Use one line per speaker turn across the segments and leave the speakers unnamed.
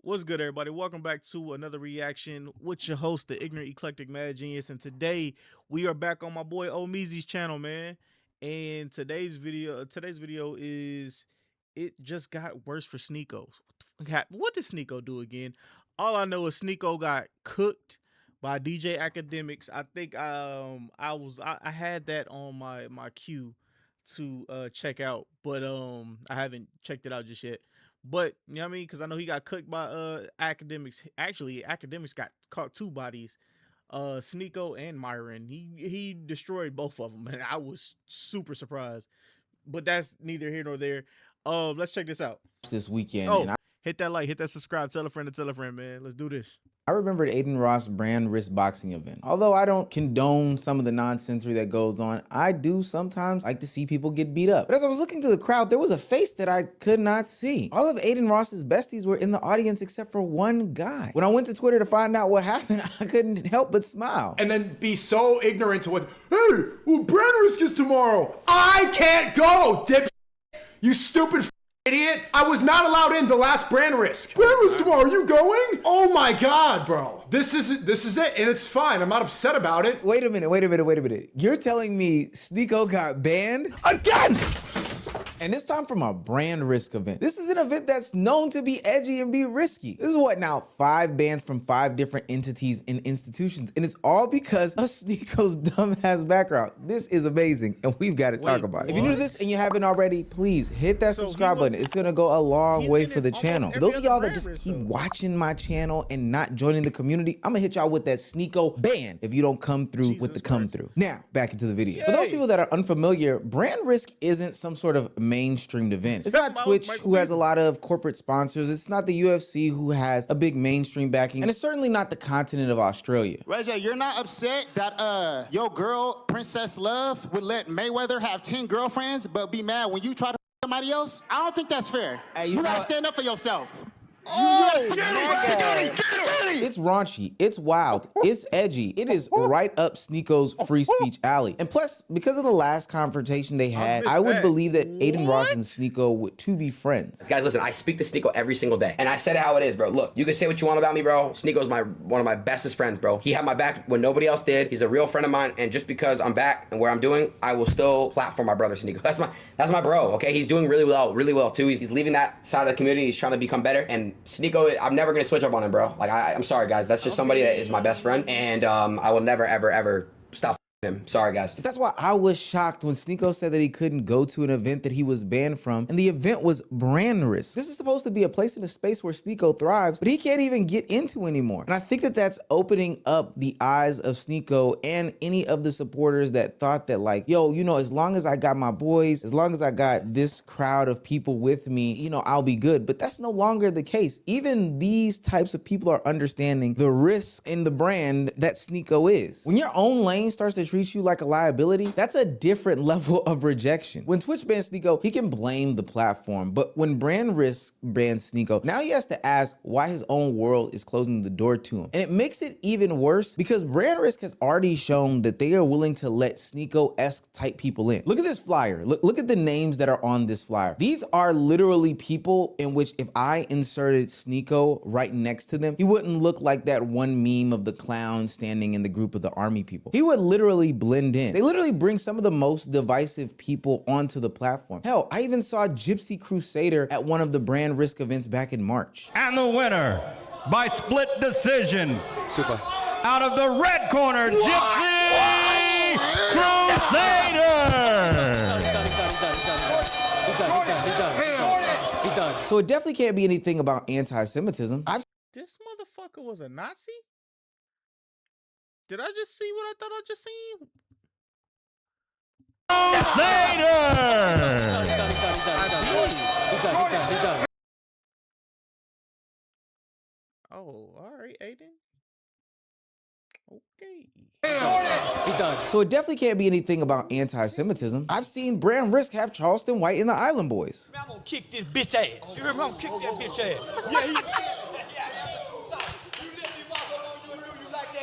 What's good, everybody? Welcome back to another reaction with your host, the Ignorant Eclectic Mad Genius. And today we are back on my boy Omizi's channel, man. And today's video is it just got worse for Sneako. What did Sneako do again? All I know is Sneako got cooked by DJ Academics. I think I had that on my queue to check out, but I haven't checked it out just yet. But you know what I mean, because I know he got cooked by Academics. Actually, Academics got caught two bodies, Sneako and Myron. He destroyed both of them, and I was super surprised. But that's neither here nor there. Let's check this out
this weekend.
Oh,
and
hit that like, hit that subscribe, tell a friend to tell a friend, man. Let's do this.
I remembered Aiden Ross' brand risk boxing event. Although I don't condone some of the nonsensory that goes on, I do sometimes like to see people get beat up. But as I was looking through the crowd, there was a face that I could not see. All of Aiden Ross's besties were in the audience except for one guy. When I went to Twitter to find out what happened, I couldn't help but smile.
And then be so ignorant to what, hey, well, brand risk is tomorrow. I can't go, dip. You stupid idiot. I was not allowed in the last brand risk. Brand risk tomorrow, you going? Oh my God, bro. This is it, and it's fine. I'm not upset about it.
Wait a minute. You're telling me Sneako got banned?
Again!
And this time from a brand risk event. This is an event that's known to be edgy and be risky. This is what now, 5 bans from 5 different entities and institutions. And it's all because of Sneako's dumbass background. This is amazing, and we've got to talk about it. If you're new to this and you haven't already, please hit that subscribe button. It's gonna go a long way for the channel. For those of y'all that just keep watching my channel and not joining the community, I'm gonna hit y'all with that Sneako ban if you don't come through with the come through. Now, back into the video. For those people that are unfamiliar, brand risk isn't some sort of mainstreamed event. It's not Twitch, who has a lot of corporate sponsors. It's not the UFC, who has a big mainstream backing. And it's certainly not the continent of Australia.
Reggie, you're not upset that your girl, Princess Love, would let Mayweather have 10 girlfriends, but be mad when you try to somebody else? I don't think that's fair. Hey, you gotta stand up for yourself.
It's raunchy, it's wild, it's edgy. It is right up Sneako's free speech alley. And plus, because of the last confrontation they had, I would believe that Aiden Ross and Sneako would be friends.
Guys, listen, I speak to Sneako every single day. And I said it how it is, bro. Look, you can say what you want about me, bro. Sneako's one of my bestest friends, bro. He had my back when nobody else did. He's a real friend of mine. And just because I'm back and where I'm doing, I will still platform my brother Sneako. That's my bro, okay? He's doing really well too. He's leaving that side of the community. He's trying to become better. And Sneako, I'm never gonna switch up on him, bro. Like, I'm sorry, guys. That's just somebody that is my best friend, and I will never, ever stop him. Sorry, guys.
That's why I was shocked when Sneako said that he couldn't go to an event that he was banned from, and the event was brand risk. This is supposed to be a place in a space where Sneako thrives, but he can't even get into anymore. And I think that that's opening up the eyes of Sneako and any of the supporters that thought that, like, yo, you know, as long as I got my boys, as long as I got this crowd of people with me, you know, I'll be good. But that's no longer the case. Even these types of people are understanding the risk in the brand that Sneako is. When your own lane starts to treat you like a liability, that's a different level of rejection. When Twitch bans Sneako, he can blame the platform, but when brand risk bans Sneako, now he has to ask why his own world is closing the door to him. And it makes it even worse because brand risk has already shown that they are willing to let Sneako-esque type people in. Look at this flyer. Look at the names that are on this flyer. These are literally people in which if I inserted Sneako right next to them, he wouldn't look like that one meme of the clown standing in the group of the army people. He would literally blend in. They literally bring some of the most divisive people onto the platform. Hell, I even saw Gypsy Crusader at one of the brand risk events back in March.
And the winner by split decision, super, out of the red corner, Gypsy Crusader.
He's done. So it definitely can't be anything about anti-Semitism.
This motherfucker was a Nazi? Did I just see what I thought I just seen?
He's done.
Oh, all right, Aiden. Okay.
He's done.
So it definitely can't be anything about anti-Semitism. I've seen brand risk have Charleston White in the Island Boys.
I'm gonna kick this bitch ass. You remember? I'm gonna kick that bitch ass.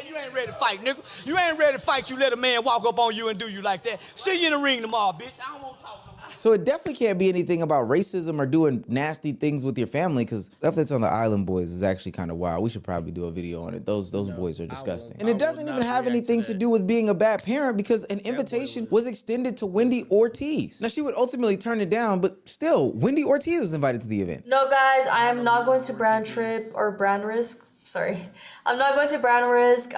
You ain't ready to fight, nigga. You ain't ready to fight. You let a man walk up on you and do you like that. See you in the ring tomorrow, bitch. I don't want to talk no more.
So it definitely can't be anything about racism or doing nasty things with your family, because stuff that's on the Island Boys is actually kind of wild. We should probably do a video on it. Those boys are disgusting. And it doesn't even have anything to do with being a bad parent, because an invitation was extended to Wendy Ortiz. Now, she would ultimately turn it down, but still, Wendy Ortiz was invited to the event.
No, guys, I am not going to Brand Trip or Brand Risk. Sorry. I'm not going to Brand Risk.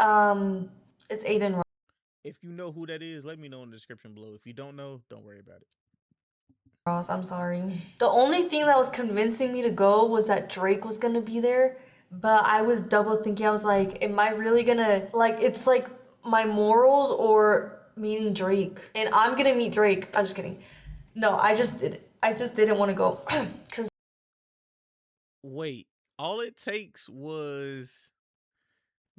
It's Aiden Ross.
If you know who that is, let me know in the description below. If you don't know, don't worry about it.
I'm sorry. The only thing that was convincing me to go was that Drake was gonna be there, but I was double thinking. I was like, am I really gonna, like, it's like my morals or meeting Drake, and I'm gonna meet Drake. I'm just kidding. No, I just didn't want to go because.
Wait, all it takes was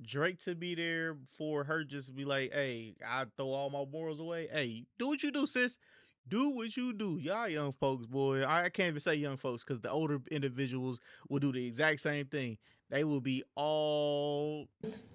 Drake to be there for her just to be like, hey, I throw all my morals away. Hey, do what you do, sis. Do what you do. Y'all young folks, boy. I can't even say young folks, because the older individuals will do the exact same thing. They will be all...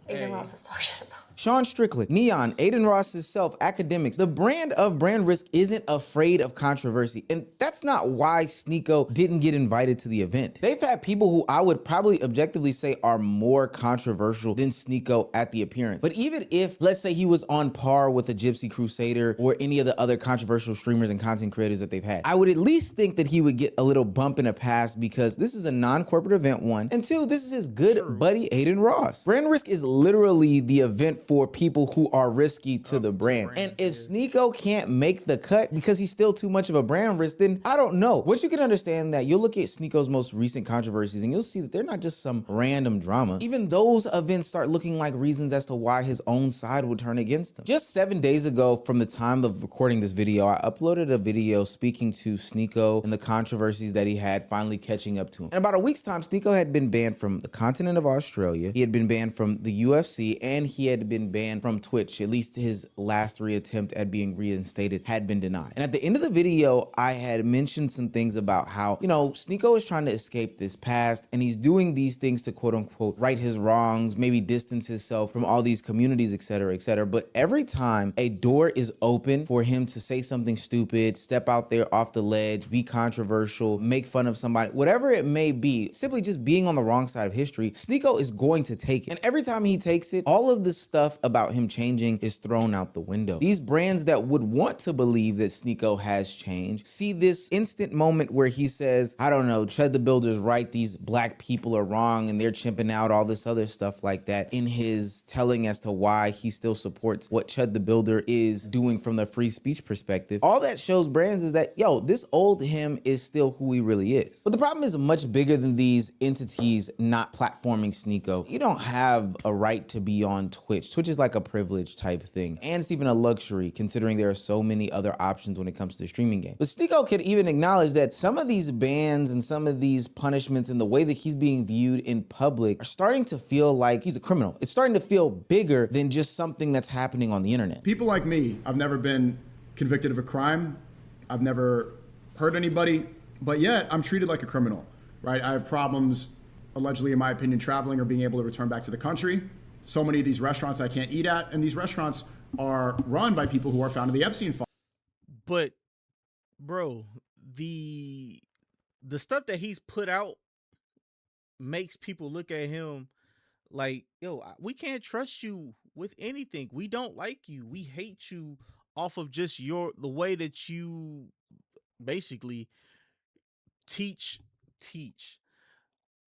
Aiden Ross is talking shit about.
Sean Strickland, Neon, Aiden Ross's self, academics. The brand of Brand Risk isn't afraid of controversy, and that's not why Sneako didn't get invited to the event. They've had people who I would probably objectively say are more controversial than Sneako at the appearance. But even if, let's say, he was on par with a Gypsy Crusader or any of the other controversial streamers and content creators that they've had, I would at least think that he would get a little bump in a pass, because this is a non-corporate event, one, and two, this is his good buddy Aiden Ross. Brand Risk is literally the event for people who are risky to the brand. And if Sneako can't make the cut because he's still too much of a brand risk, then I don't know. Once you can understand that, you'll look at Sneako's most recent controversies and you'll see that they're not just some random drama. Even those events start looking like reasons as to why his own side would turn against him. Just 7 days ago from the time of recording this video, I uploaded a video speaking to Sneako and the controversies that he had finally catching up to him. In about a week's time, Sneako had been banned from the continent of Australia. He had been banned from the UFC, and he had been banned from Twitch. At least his last reattempt at being reinstated had been denied. And at the end of the video, I had mentioned some things about how, you know, Sneako is trying to escape this past, and he's doing these things to quote unquote right his wrongs, maybe distance himself from all these communities, etc., etc. But every time a door is open for him to say something stupid, step out there off the ledge, be controversial, make fun of somebody, whatever it may be, simply just being on the wrong side of history, Sneako is going to take it. And every time he takes it, all of the stuff about him changing is thrown out the window. These brands that would want to believe that Sneako has changed see this instant moment where he says, I don't know, Chud the Builder's right, these black people are wrong and they're chimping out, all this other stuff like that, in his telling as to why he still supports what Chud the Builder is doing from the free speech perspective. All that shows brands is that, yo, this old him is still who he really is. But the problem is much bigger than these entities not platforming Sneako. You don't have a right to be on Twitch. Twitch is like a privilege type thing, and it's even a luxury considering there are so many other options when it comes to streaming games. But Sneako could even acknowledge that some of these bans and some of these punishments and the way that he's being viewed in public are starting to feel like he's a criminal. It's starting to feel bigger than just something that's happening on the internet.
People like me, I've never been convicted of a crime. I've never hurt anybody, but yet I'm treated like a criminal, right? I have problems, allegedly, in my opinion, traveling or being able to return back to the country. So many of these restaurants I can't eat at, and these restaurants are run by people who are found in the Epstein file.
But, bro, the stuff that he's put out makes people look at him like, yo, we can't trust you with anything. We don't like you. We hate you off of just the way that you basically teach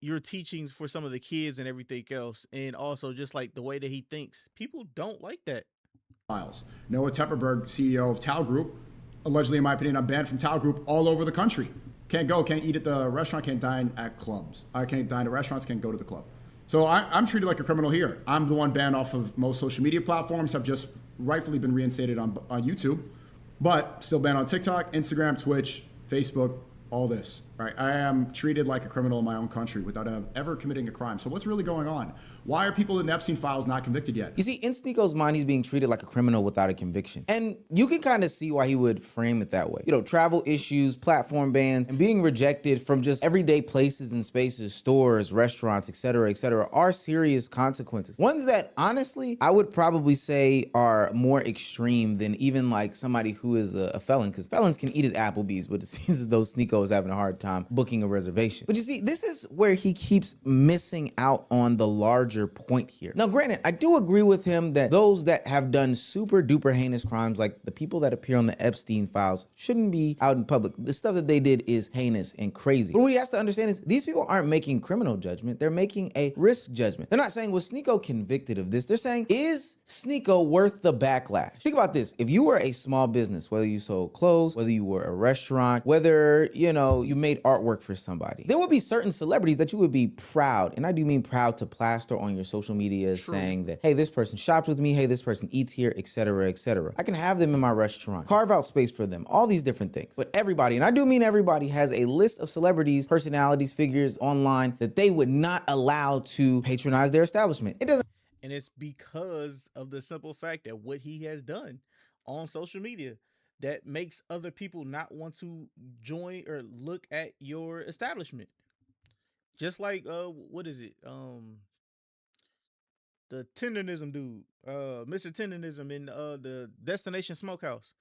your teachings for some of the kids and everything else, and also just like the way that he thinks. People don't like that.
Files. Noah Tepperberg, CEO of Tao Group, allegedly, in my opinion, I'm banned from Tao Group all over the country. Can't go, can't eat at the restaurant, can't dine at clubs. I can't dine at restaurants, can't go to the club. So I'm treated like a criminal here. I'm the one banned off of most social media platforms. I've just rightfully been reinstated on YouTube, but still banned on TikTok, Instagram, Twitch, Facebook, all this, right? I am treated like a criminal in my own country without ever committing a crime. So what's really going on? Why are people in the Epstein files not convicted yet?
You see, in Sneako's mind, he's being treated like a criminal without a conviction. And you can kind of see why he would frame it that way. You know, travel issues, platform bans, and being rejected from just everyday places and spaces, stores, restaurants, etc., are serious consequences. Ones that, honestly, I would probably say are more extreme than even like somebody who is a felon, because felons can eat at Applebee's, but it seems as though Sneako is having a hard time booking a reservation. But you see, this is where he keeps missing out on the larger point here. Now, granted, I do agree with him that those that have done super duper heinous crimes, like the people that appear on the Epstein files, shouldn't be out in public. The stuff that they did is heinous and crazy. But what he has to understand is these people aren't making criminal judgment. They're making a risk judgment. They're not saying, was Sneako convicted of this? They're saying, is Sneako worth the backlash? Think about this. If you were a small business, whether you sold clothes, whether you were a restaurant, whether, you know, you made artwork for somebody, there would be certain celebrities that you would be proud, and I do mean proud, to plaster on your social media saying that, hey, this person shopped with me, hey, this person eats here, etc., etc. I can have them in my restaurant, carve out space for them, all these different things. But everybody, and I do mean everybody, has a list of celebrities, personalities, figures online that they would not allow to patronize their establishment. It doesn't.
And it's because of the simple fact that what he has done on social media that makes other people not want to join or look at your establishment. Just like what is it? The tenderism dude, Mr. Tenderism in the Destination Smokehouse.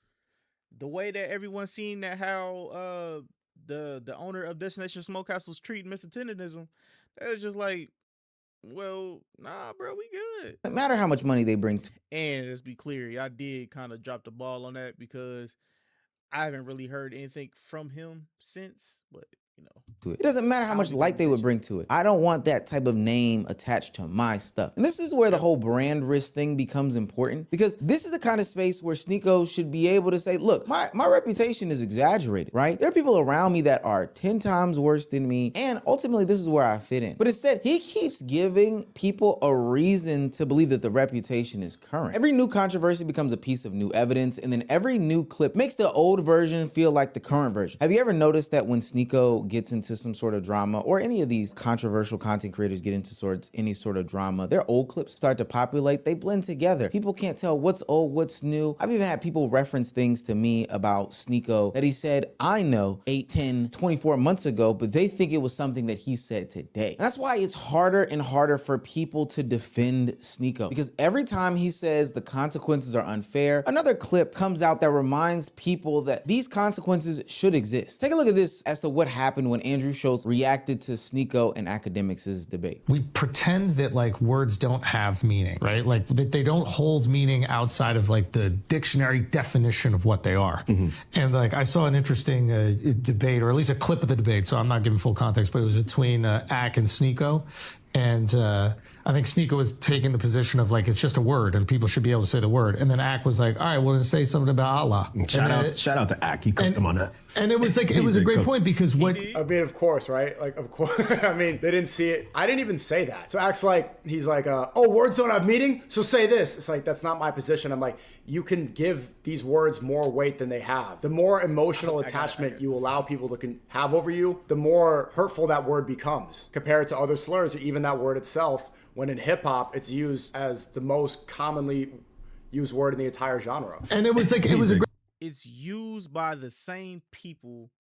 The way that everyone seen that how the owner of Destination Smokehouse was treating Mr. Tenderism, that was just like, well, nah, bro, we good.
No matter how much money they bring to.
And let's be clear, I did kind of drop the ball on that because I haven't really heard anything from him since, but you know,
it doesn't matter how much light they would bring to it. I don't want that type of name attached to my stuff. And this is where the whole brand risk thing becomes important, because this is the kind of space where Sneako should be able to say, look, my reputation is exaggerated, right? There are people around me that are 10 times worse than me, and ultimately this is where I fit in. But instead, he keeps giving people a reason to believe that the reputation is current. Every new controversy becomes a piece of new evidence, and then every new clip makes the old version feel like the current version. Have you ever noticed that when Sneako gets into some sort of drama, or any of these controversial content creators get into any sort of drama, their old clips start to populate, they blend together. People can't tell what's old, what's new. I've even had people reference things to me about Sneako that he said, I know 8, 10, 24 months ago, but they think it was something that he said today. And that's why it's harder and harder for people to defend Sneako, because every time he says the consequences are unfair, another clip comes out that reminds people that these consequences should exist. Take a look at this as to what happened when Andrew Schultz reacted to Sneako and Academics' debate.
We pretend that like words don't have meaning, right? Like that they don't hold meaning outside of like the dictionary definition of what they are. And like I saw an interesting debate, or at least a clip of the debate, so I'm not giving full context, but it was between Ak and Sneako. And I think Sneako was taking the position of like, it's just a word and people should be able to say the word. And then Ak was like, all right, well, then say something about Allah.
Shout out to Ak. He cooked him on that.
And it was like, it was a great point, because what...
I mean, of course, right? Like, of course. I mean, they didn't see it. I didn't even say that. So Ak's like, he's like, oh, words don't have meaning, so say this. It's like, that's not my position. I'm like, you can give these words more weight than they have. The more emotional attachment you allow people to have over you, the more hurtful that word becomes compared to other slurs, or even that word itself. When in hip hop, it's used as the most commonly used word in the entire genre.
And it was like, it was a great...
It's used by the same people.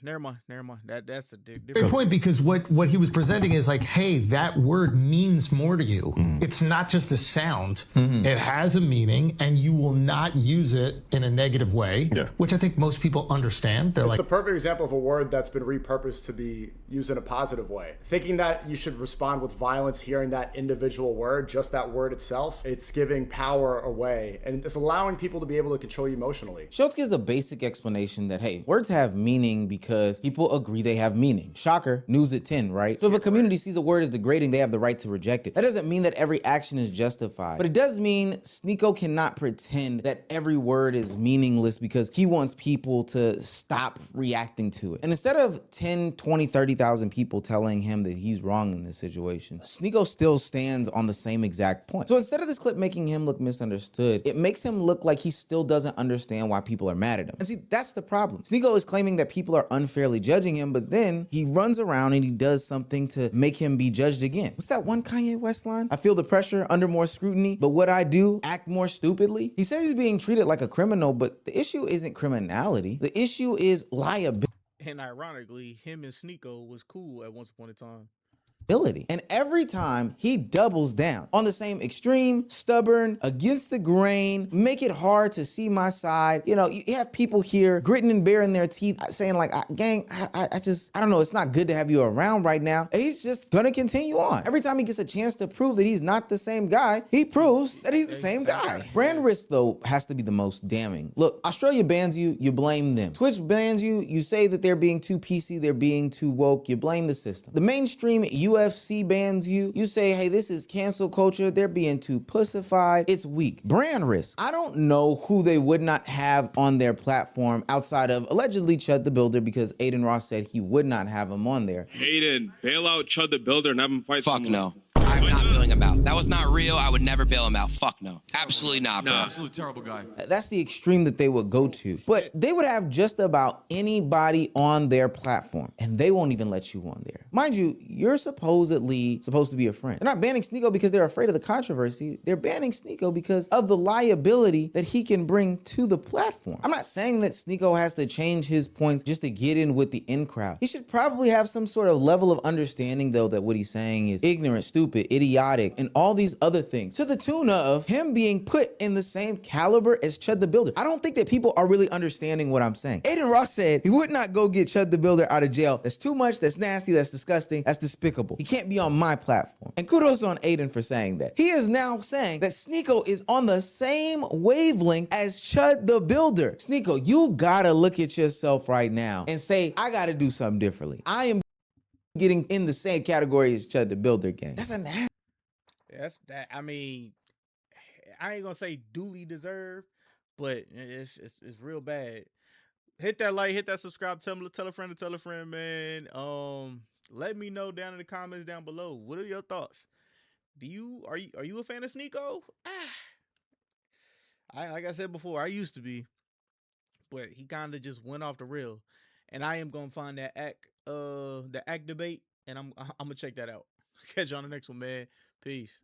Never mind. That's a different
point, because what he was presenting is like, hey, that word means more to you. It's not just a sound. It has a meaning, and you will not use it in a negative way, which I think most people understand. They're
it's
like,
the perfect example of a word that's been repurposed to be used in a positive way. Thinking that you should respond with violence, hearing that individual word, just that word itself, it's giving power away, and it's allowing people to be able to control you emotionally.
Schultz gives a basic explanation that, hey, words have meaning because people agree they have meaning. Shocker, news at 10, right? So if a community sees a word as degrading, they have the right to reject it. That doesn't mean that every action is justified, but it does mean Sneako cannot pretend that every word is meaningless because he wants people to stop reacting to it. And instead of 10, 20, 30,000 people telling him that he's wrong in this situation, Sneako still stands on the same exact point. So instead of this clip making him look misunderstood, it makes him look like he still doesn't understand why people are mad at him. And see, that's the problem. Sneako is claiming that people people are unfairly judging him, but then he runs around and he does something to make him be judged again. What's that one Kanye West line? I feel the pressure under more scrutiny, but what I do, act more stupidly. He says he's being treated like a criminal, but the issue isn't criminality. The issue is liability.
And ironically, him and Sneako was cool at once upon a time.
And every time he doubles down on the same extreme, stubborn, against the grain, make it hard to see my side. You know, you have people here gritting and baring their teeth saying like, gang, I don't know, it's not good to have you around right now. And he's just gonna continue on. Every time he gets a chance to prove that he's not the same guy, he proves that he's the same guy. Brand risk though has to be the most damning. Look, Australia bans you, you blame them. Twitch bans you, you say that they're being too PC, they're being too woke, you blame the system. The mainstream UFC bans you, you say, hey, this is cancel culture, they're being too pussified, it's weak. Brand risk. I don't know who they would not have on their platform outside of allegedly Chud the Builder, because Aiden Ross said he would not have him on there.
Aiden, bail out Chud the Builder and have him fight someone.
Fuck no. I'm not bailing him out. That was not real. I would never bail him out. Fuck no. Absolutely not, bro.
No, absolutely terrible guy.
That's the extreme that they would go to. But they would have just about anybody on their platform, and they won't even let you on there. Mind you, you're supposedly supposed to be a friend. They're not banning Sneako because they're afraid of the controversy. They're banning Sneako because of the liability that he can bring to the platform. I'm not saying that Sneako has to change his points just to get in with the in crowd. He should probably have some sort of level of understanding, though, that what he's saying is ignorant, stupid, idiotic, and all these other things, to the tune of him being put in the same caliber as Chud the Builder. I don't think that people are really understanding what I'm saying. Aiden Ross said he would not go get Chud the Builder out of jail. That's too much, that's nasty, that's disgusting, that's despicable. He can't be on my platform. And kudos on Aiden for saying that. He is now saying that Sneako is on the same wavelength as Chud the Builder. Sneako, you gotta look at yourself right now and say, I gotta do something differently. I am getting in the same category as Chud the Builder gang. That's a nasty.
That's that. I mean, I ain't gonna say duly deserved, but it's real bad. Hit that like, hit that subscribe, tell a friend, man. Let me know down in the comments down below. What are your thoughts? Are you a fan of Sneako? Like I said before, I used to be, but he kind of just went off the rail. And I am gonna find that act debate, and I'm gonna check that out. Catch you on the next one, man. Peace.